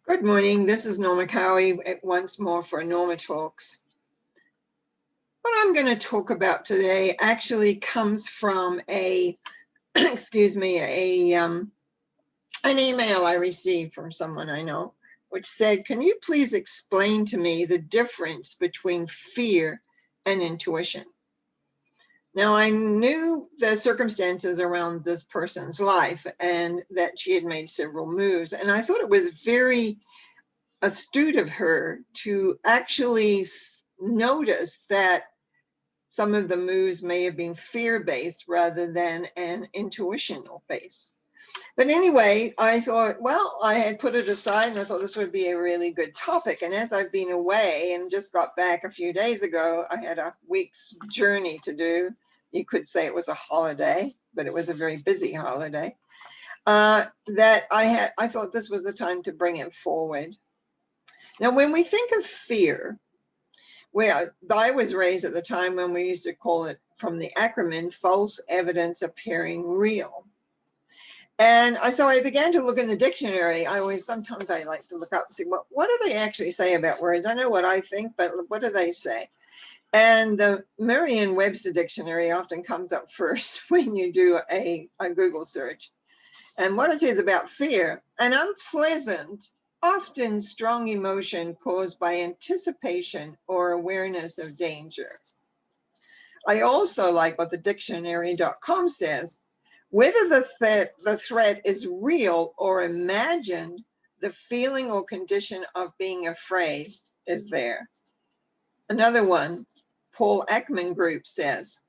Good morning. This is Norma Cowie once more for Norma Talks. What I'm going to talk about today actually comes from an email I received from someone I know, which said, "Can you please explain to me the difference between fear and intuition?" Now, I knew the circumstances around this person's life and that she had made several moves, and I thought it was very astute of her to actually notice that some of the moves may have been fear-based rather than an intuitional base. But anyway, I thought, well, I had put it aside and I thought this would be a really good topic. And as I've been away and just got back a few days ago, I had a week's journey to do. You could say it was a holiday, but it was a very busy holiday. I thought this was the time to bring it forward. Now, when we think of fear, I was raised at the time when we used to call it, from the acronym, false evidence appearing real. And so I began to look in the dictionary. Sometimes I like to look up and see, what do they actually say about words? I know what I think, but what do they say? And the Merriam-Webster dictionary often comes up first when you do a Google search. And what it says about fear: an unpleasant, often strong emotion caused by anticipation or awareness of danger. I also like what the dictionary.com says: whether the threat is real or imagined, the feeling or condition of being afraid is there. Another one, Paul Ekman Group says,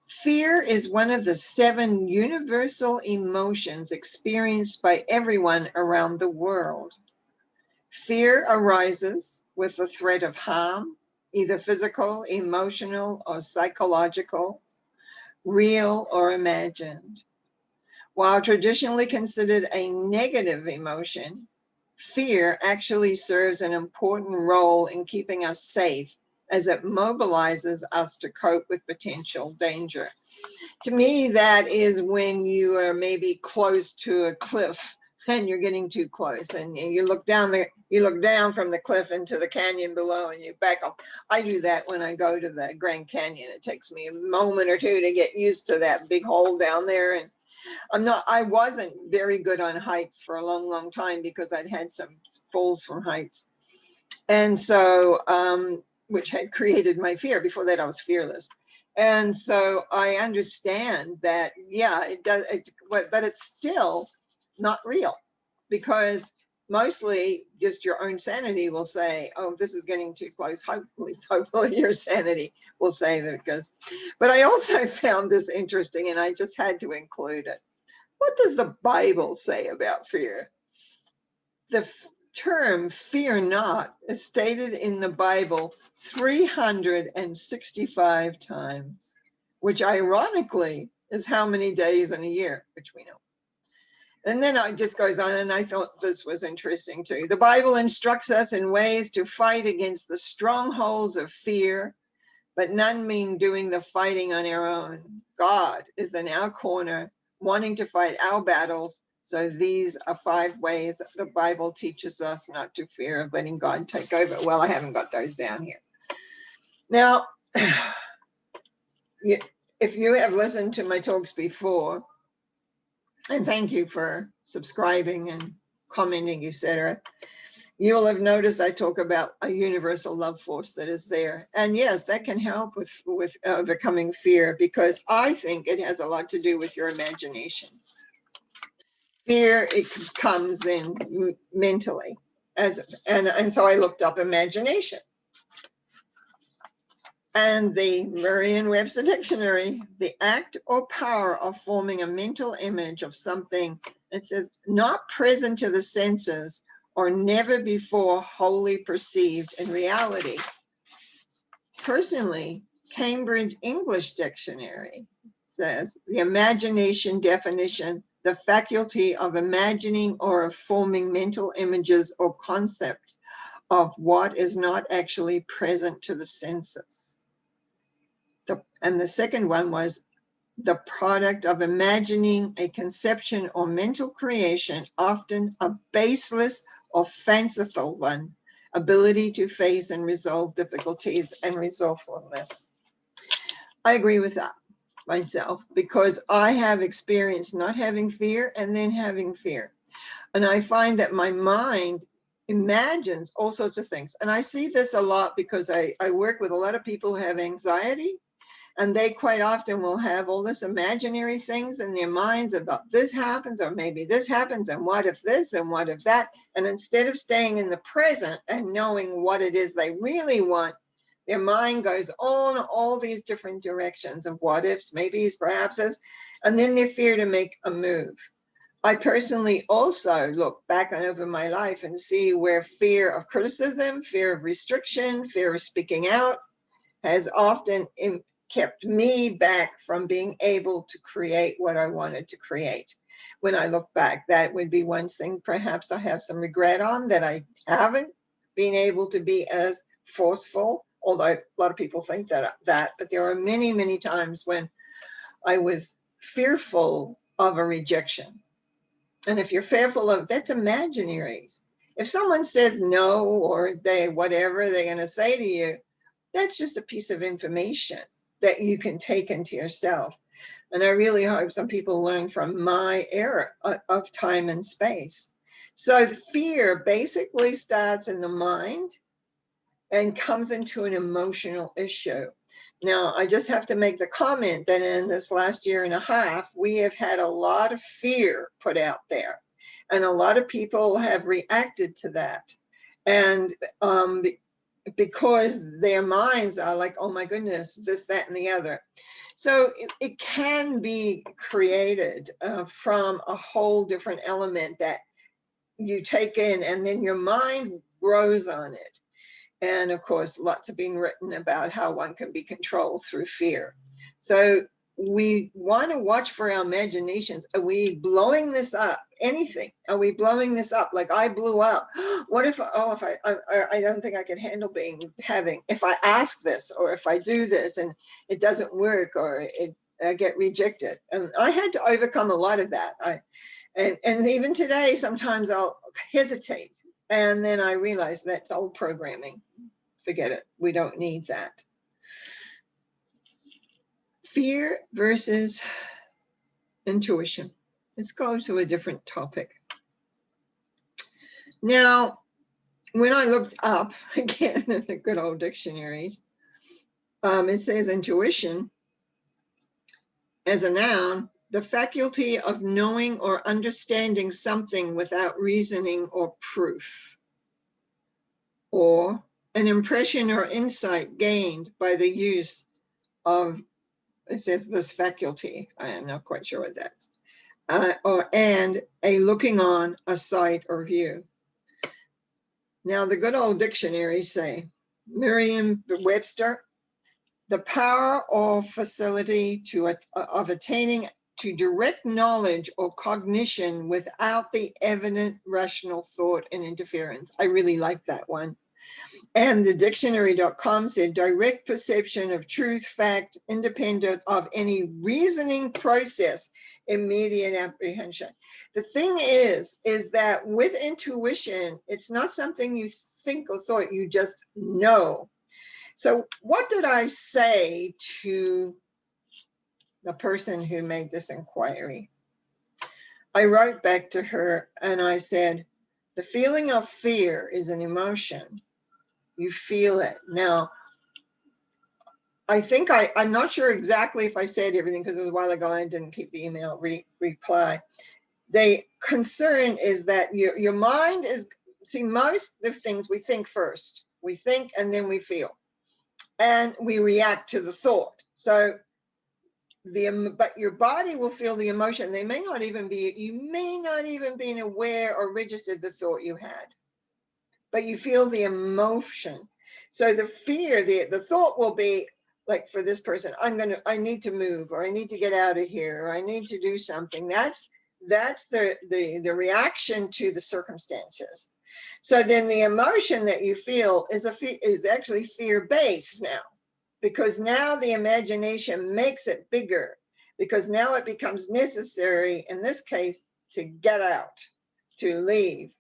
fear is one of the 7 universal emotions experienced by everyone around the world. Fear arises with the threat of harm, either physical, emotional, or psychological, real or imagined. While traditionally considered a negative emotion, fear actually serves an important role in keeping us safe, as it mobilizes us to cope with potential danger. To me, that is when you are maybe close to a cliff and you're getting too close, and you look down from the cliff into the canyon below and you back up. I do that when I go to the Grand Canyon. It takes me a moment or two to get used to that big hole down there. And I wasn't very good on heights for a long, long time because I'd had some falls from heights. And so, which had created my fear. Before that, I was fearless. And so I understand that, yeah, it does, but it's still not real, because mostly just your own sanity will say, oh, this is getting too close. Hopefully your sanity will say that it goes. But I also found this interesting, and I just had to include it. What does the Bible say about fear? The term fear not is stated in the Bible 365 times, which ironically is how many days in a year, which we know. And then it just goes on, and I thought this was interesting too. The Bible instructs us in ways to fight against the strongholds of fear, but none mean doing the fighting on our own. God is in our corner, wanting to fight our battles. So these are 5 ways the Bible teaches us not to fear of letting God take over. Well, I haven't got those down here. Now, if you have listened to my talks before, and thank you for subscribing and commenting, etc., you will have noticed I talk about a universal love force that is there. And yes, that can help with overcoming fear, because I think it has a lot to do with your imagination. Fear, it comes in mentally, and so I looked up imagination. And the Merriam-Webster dictionary, the act or power of forming a mental image of something, it says, not present to the senses or never before wholly perceived in reality. Personally, Cambridge English Dictionary says, the imagination definition, the faculty of imagining or of forming mental images or concepts of what is not actually present to the senses. And the second one was the product of imagining a conception or mental creation, often a baseless or fanciful one, ability to face and resolve difficulties, and resourcefulness. I agree with that myself, because I have experienced not having fear and then having fear. And I find that my mind imagines all sorts of things. And I see this a lot because I work with a lot of people who have anxiety, and they quite often will have all this imaginary things in their minds about this happens, or maybe this happens, and what if this, and what if that. And instead of staying in the present and knowing what it is they really want, their mind goes on all these different directions of what ifs, maybes, perhapses, and then they fear to make a move. I personally also look back over my life and see where fear of criticism, fear of restriction, fear of speaking out has often kept me back from being able to create what I wanted to create. When I look back, that would be one thing perhaps I have some regret on, that I haven't been able to be as forceful, although a lot of people think that, but there are many, many times when I was fearful of a rejection. And if you're fearful of, that's imaginary. If someone says no, or they, whatever they're going to say to you, that's just a piece of information that you can take into yourself. And I really hope some people learn from my era of time and space. So the fear basically starts in the mind and comes into an emotional issue. Now, I just have to make the comment that in this last year and a half, we have had a lot of fear put out there, and a lot of people have reacted to that. And because their minds are like, oh my goodness, this, that, and the other. So it can be created from a whole different element that you take in, and then your mind grows on it. And of course, lots have been written about how one can be controlled through fear. So we want to watch for our imaginations. Are we blowing this up? Anything? Are we blowing this up? Like I blew up. What if, oh, if I don't think I can handle if I ask this, or if I do this and it doesn't work, or I get rejected. And I had to overcome a lot of that. And even today, sometimes I'll hesitate. And then I realize that's old programming. Forget it. We don't need that. Fear versus intuition. Let's go to a different topic. Now, when I looked up again in the good old dictionaries, it says intuition as a noun, the faculty of knowing or understanding something without reasoning or proof, or an impression or insight gained by the use of, it says this faculty, I am not quite sure what that's, and a looking on, a sight or view. Now the good old dictionaries say, Merriam-Webster, the power or facility of attaining to direct knowledge or cognition without the evident rational thought and interference. I really like that one. And the dictionary.com said direct perception of truth, fact, independent of any reasoning process, immediate apprehension. The thing is that with intuition, it's not something you think or thought, you just know. So what did I say to the person who made this inquiry? I wrote back to her and I said, the feeling of fear is an emotion. You feel it. Now, I think I'm not sure exactly if I said everything because it was a while ago and I didn't keep the email reply. The concern is that your mind is, see, most of things we think first. We think and then we feel. And we react to the thought. So but your body will feel the emotion. You may not even be aware or registered the thought you had, but you feel the emotion. So the fear, the thought will be like, for this person, I need to move, or I need to get out of here, or I need to do something. That's the reaction to the circumstances. So then the emotion that you feel is actually fear-based now, because now the imagination makes it bigger, because now it becomes necessary, in this case, to get out, to leave.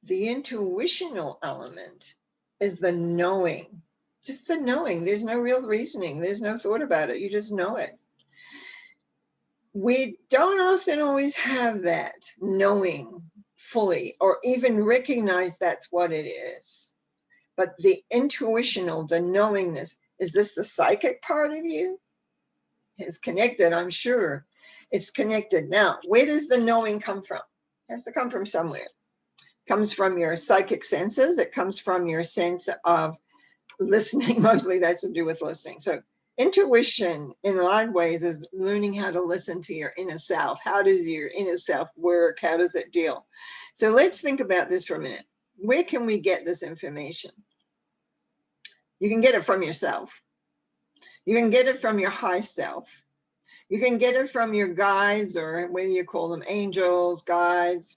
The intuitional element is the knowing, just the knowing. There's no real reasoning. There's no thought about it. You just know it. We don't often always have that knowing fully or even recognize that's what it is. But the intuitional, the knowingness, is this the psychic part of you? It's connected, I'm sure. It's connected. Now, where does the knowing come from? It has to come from somewhere. It comes from your psychic senses. It comes from your sense of listening. Mostly that's to do with listening. So intuition in a lot of ways is learning how to listen to your inner self. How does your inner self work? How does it deal? So let's think about this for a minute. Where can we get this information? You can get it from yourself. You can get it from your high self. You can get it from your guides, or whether you call them angels, guides,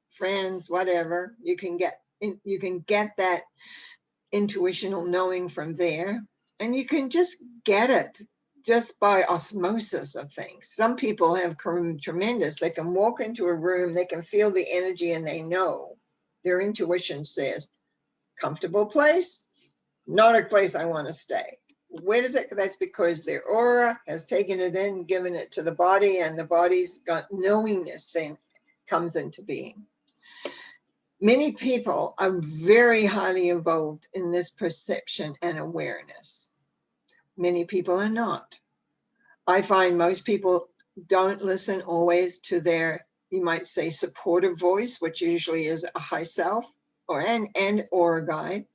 friends, whatever. You can get that intuitional knowing from there, and you can just get it just by osmosis of things. Some people have tremendous, they can walk into a room, they can feel the energy, and they know, their intuition says, comfortable place, not a place I want to stay. Where does it? That's because their aura has taken it in, given it to the body, and the body's got knowingness then comes into being. Many people are very highly evolved in this perception and awareness. Many people are not. I find most people don't listen always to their, you might say, supportive voice, which usually is a high self or a guide.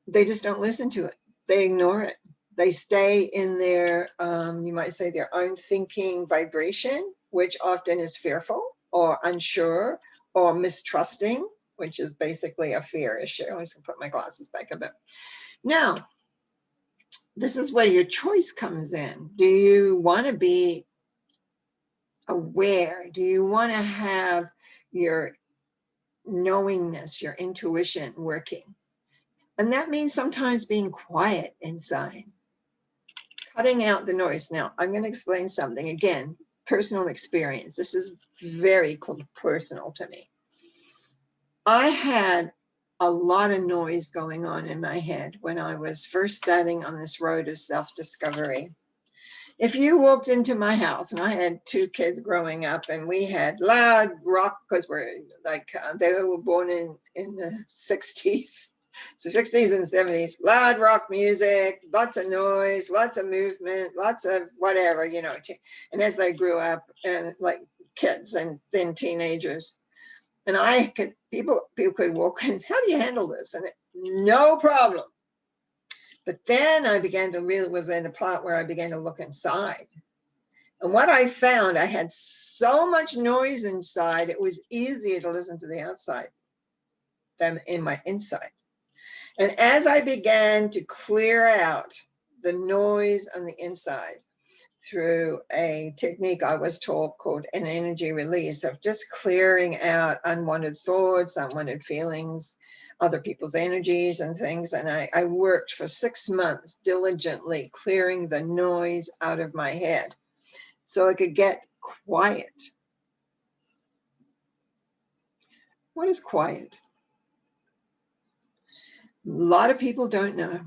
They just don't listen to it. They ignore it. They stay in their, you might say, their own thinking vibration, which often is fearful or unsure or mistrusting, which is basically a fear issue. I'm just gonna put my glasses back a bit. Now, this is where your choice comes in. Do you want to be aware? Do you want to have your knowingness, your intuition working? And that means sometimes being quiet inside, cutting out the noise. Now, I'm going to explain something. Again, personal experience. This is very personal to me. I had a lot of noise going on in my head when I was first starting on this road of self-discovery. If you walked into my house, and I had 2 kids growing up, and we had loud rock, because we're like, they were born in the 60s. So 60s and 70s, loud rock music, lots of noise, lots of movement, lots of whatever, you know. And as they grew up, and like kids and then teenagers, and people could walk in, how do you handle this? And no problem. But then I began to really, was in a part where I began to look inside. And what I found, I had so much noise inside, it was easier to listen to the outside than in my inside. And as I began to clear out the noise on the inside through a technique I was taught called an energy release, of just clearing out unwanted thoughts, unwanted feelings, other people's energies and things. And I worked for 6 months diligently clearing the noise out of my head so I could get quiet. What is quiet? A lot of people don't know.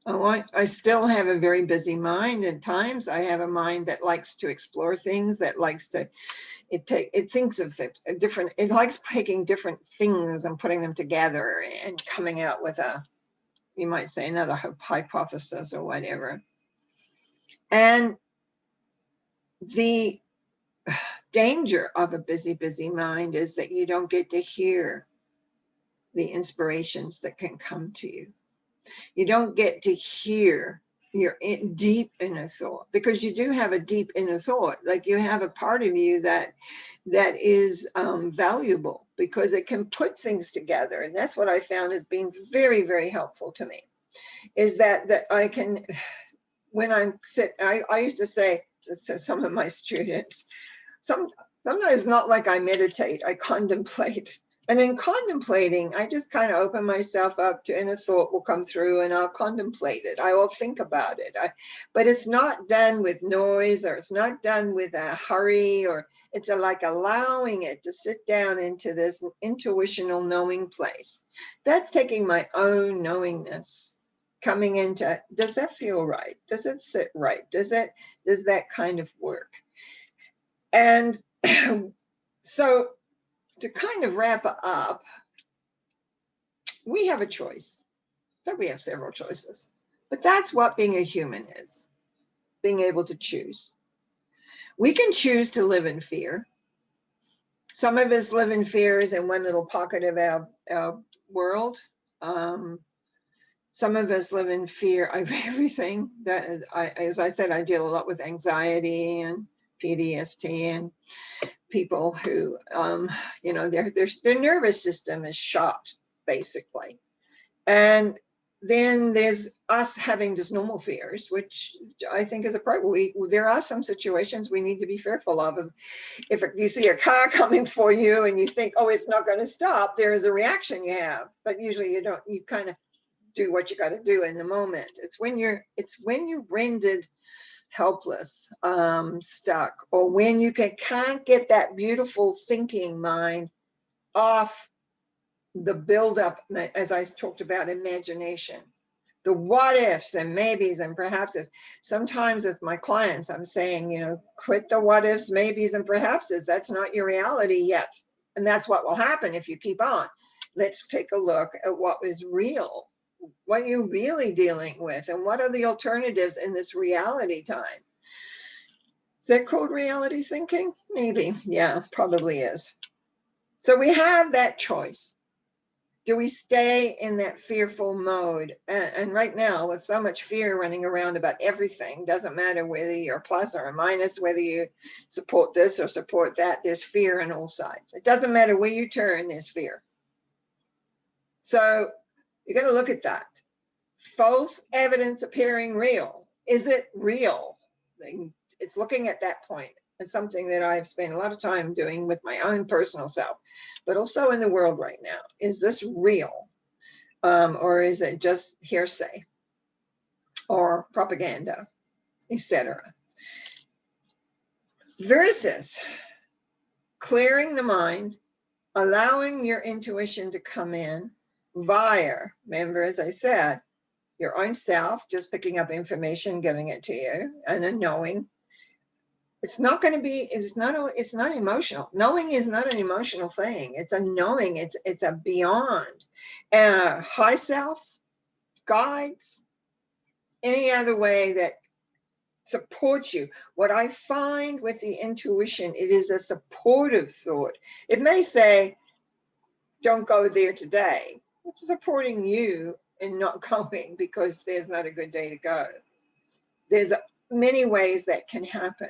I still have a very busy mind at times. I have a mind that likes to explore things, that likes to, it thinks of different, it likes taking different things and putting them together and coming out with a, you might say, another hypothesis or whatever. And the danger of a busy mind is that you don't get to hear the inspirations that can come to you. You don't get to hear your deep inner thought, because you do have a deep inner thought. Like, you have a part of you that is valuable, because it can put things together. And that's what I found as being very, very helpful to me, is that I can, when I'm I used to say to some of my students, sometimes not like I meditate, I contemplate. And in contemplating, I just kind of open myself up to, and a thought will come through and I'll contemplate it. I will think about it. But it's not done with noise, or it's not done with a hurry, or it's like allowing it to sit down into this intuitional knowing place. That's taking my own knowingness, coming into, does that feel right? Does it sit right? Does that kind of work? And so to kind of wrap up, we have a choice, but we have several choices. But that's what being a human is, being able to choose. We can choose to live in fear. Some of us live in fears in one little pocket of our world. Some of us live in fear of everything. As I said, I deal a lot with anxiety and PTSD and people who, their nervous system is shot, basically. And then there's us having just normal fears, which I think is a problem. There are some situations we need to be fearful of. If you see a car coming for you and you think, oh, it's not going to stop, there is a reaction you have. But usually you don't. You kind of do what you got to do in the moment. It's when you're rendered helpless, stuck, or when you can't get that beautiful thinking mind off the buildup, as I talked about, imagination, the what ifs and maybes and perhapses. Sometimes with my clients, I'm saying, quit the what ifs, maybes, and perhapses. That's not your reality yet. And that's what will happen if you keep on. Let's take a look at what is real, what you're really dealing with, and what are the alternatives in this reality time. Is that called reality thinking? Maybe. Yeah, probably is. So we have that choice. Do we stay in that fearful mode? And right now, with so much fear running around about everything, doesn't matter whether you're plus or a minus, whether you support this or support that, there's fear on all sides. It doesn't matter where you turn, there's fear. So you got to look at that. False evidence appearing real. Is it real? It's looking at that point. It's something that I've spent a lot of time doing with my own personal self, but also in the world right now. Is this real? Or is it just hearsay or propaganda, etc.? Versus clearing the mind, allowing your intuition to come in via, remember, as I said, your own self, just picking up information, giving it to you, and a knowing. It's not going to be, it's not emotional. Knowing is not an emotional thing. It's a knowing, it's a beyond. High self, guides, any other way that supports you. What I find with the intuition, it is a supportive thought. It may say, don't go there today. It's supporting you in not going because there's not a good day to go. There's many ways that can happen.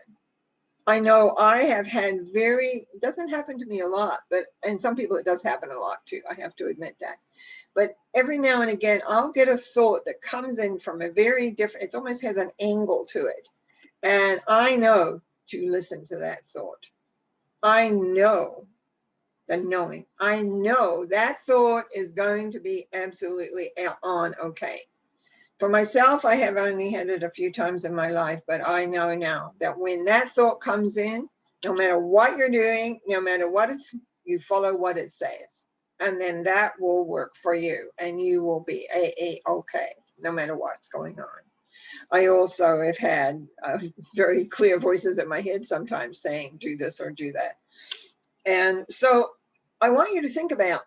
I know I have had it doesn't happen to me a lot, and some people it does happen a lot too, I have to admit that. But every now and again, I'll get a thought that comes in from a very different, it almost has an angle to it. And I know to listen to that thought. I know the knowing. I know that thought is going to be absolutely on okay. For myself, I have only had it a few times in my life, but I know now that when that thought comes in, no matter what you're doing, no matter what you follow what it says. And then that will work for you and you will be okay, no matter what's going on. I also have had very clear voices in my head sometimes saying, do this or do that. And so I want you to think about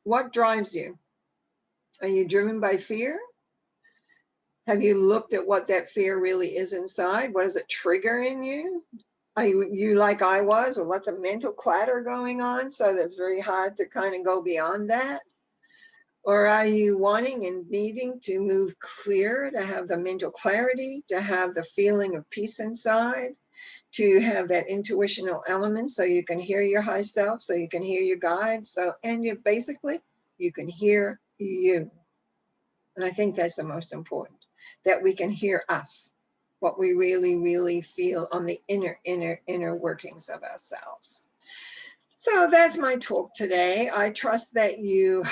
what drives you. Are you driven by fear? Have you looked at what that fear really is inside? What does it trigger in you? Are you like I was, with lots of mental clatter going on, so that's very hard to kind of go beyond that? Or are you wanting and needing to move clear, to have the mental clarity, to have the feeling of peace inside, to have that intuitional element so you can hear your high self, so you can hear your guide, and you can hear you. And I think that's the most important, that we can hear us, what we really, really feel on the inner workings of ourselves. So that's my talk today. I trust that you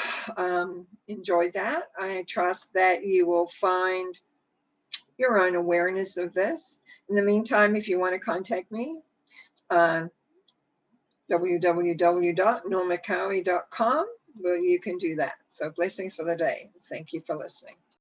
enjoyed that. I trust that you will find your own awareness of this. In the meantime, if you want to contact me, www.normacowie.com, well, you can do that. So blessings for the day. Thank you for listening.